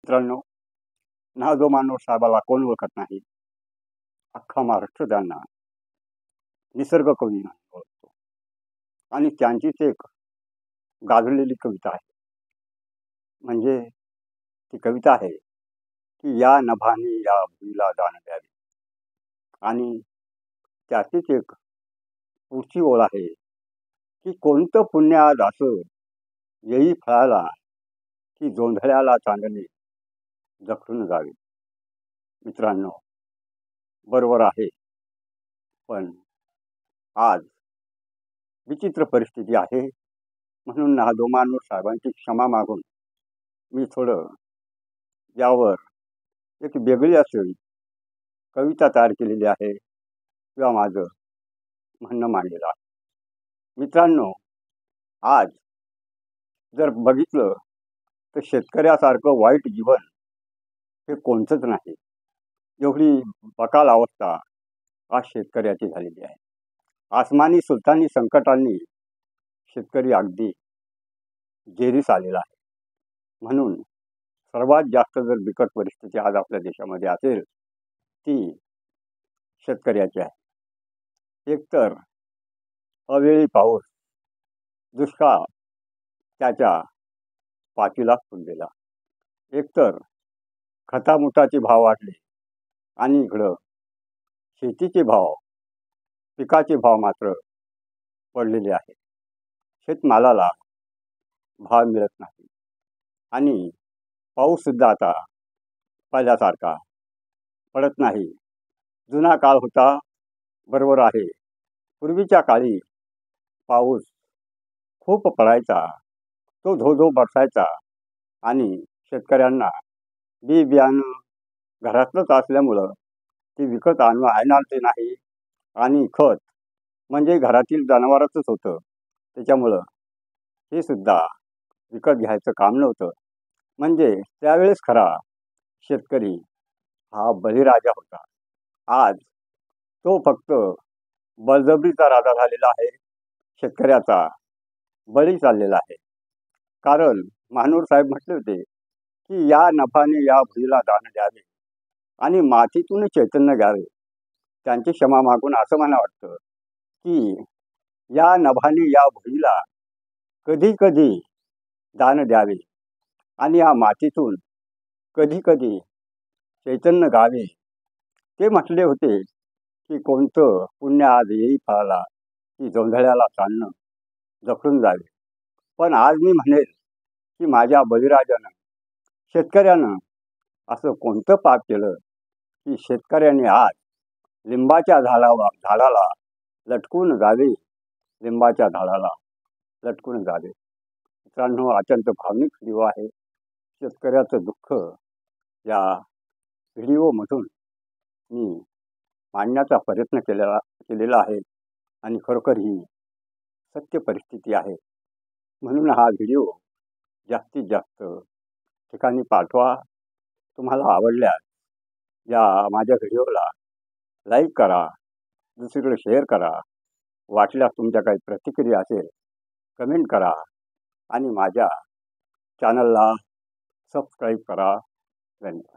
मित्रांनो, नाजो मानव साहेबाला कोण ओळखत नाही. अख्खा महाराष्ट्र त्यांना निसर्ग कवी म्हणून ओळखतो. आणि त्यांचीच एक गाजलेली कविता आहे. म्हणजे ती कविता आहे की या नभाने या भुईला दान द्यावे. आणि त्याचीच एक पुढची ओळ आहे की कोणतं पुण्य आज असं येई फळाला की जोंधळ्याला चांदणे जखडून जावे. मित्रांनो, बरोबर आहे, पण आज विचित्र परिस्थिती आहे. म्हणून नादोमानूर साहेबांची क्षमा मागून मी थोडं यावर एक वेगळी अशी कविता तयार केलेली आहे किंवा माझं म्हणणं मांडलेलं आहे. मित्रांनो, आज जर बघितलं तर शेतकऱ्यासारखं वाईट जीवन हे कोणतंच नाही. एवढी बकाल अवस्था आज शेतकऱ्याची झालेली आहे. आसमानी सुलतानी संकटांनी शेतकरी अगदी जेरीस आलेला आहे. म्हणून सर्वात जास्त जर बिकट परिस्थिती आज आपल्या देशामध्ये असेल ती शेतकऱ्याची आहे. एकतर अवेळी पाऊस, दुष्काळ त्याच्या पाठीला फुललेला. एकतर खतामुठाचे भाव वाढले आणि इकडं शेतीचे भाव, पिकाचे भाव मात्र पडलेले आहेत. शेतमालाला भाव मिळत नाही आणि पाऊससुद्धा आता पहिल्यासारखा पडत नाही. जुना काळ होता, बरोबर आहे. पूर्वीच्या काळी पाऊस खूप पडायचा, तो धो बरसायचा आणि शेतकऱ्यांना बी बियाणं घरातलंच असल्यामुळं ते विकत आणायचे नाही. आणि खत म्हणजे घरातील जनावराचंच होतं, त्याच्यामुळं हे सुद्धा विकत घ्यायचं काम नव्हतं. म्हणजे त्यावेळेस खरा शेतकरी हा बळीराजा होता. आज तो फक्त बळजबरीचा राजा झालेला आहे. शेतकऱ्याचा बळी चाललेला आहे. कारण महानूर साहेब म्हटले होते की या नभाने या भुईला दान द्यावे आणि मातीतून चैतन्य घ्यावे. त्यांची क्षमा मागून असं मला वाटतं की या नभाने या भुईला कधी कधी दान द्यावे आणि या मातीतून कधी कधी चैतन्य गावे. ते म्हटले होते की कोणतं पुण्य आज येई फळाला की जोंधळ्याला चालणं जखडून जावे. पण आज मी म्हणेल की माझ्या बळीराजानं, शेतकऱ्यानं असं कोणतं पाप केलं की शेतकऱ्याने आज लिंबाच्या झाडाला लटकून जावे, लिंबाच्या झाडाला लटकून जावे. मित्रांनो, अत्यंत भावनिक व्हिडिओ आहे. शेतकऱ्याचं दुःख या व्हिडिओमधून मी मांडण्याचा प्रयत्न केलेला आहे आणि खरोखर ही सत्य परिस्थिती आहे. म्हणून हा व्हिडिओ जास्तीत जास्त ठिकाणी पाठवा. तुम्हाला आवडल्यास या माझ्या व्हिडिओला लाईक करा, दुसरीकडे शेअर करा. वाटल्यास तुमच्या काही प्रतिक्रिया असेल कमेंट करा आणि माझ्या चॅनलला सबस्क्राईब करा. धन्यवाद.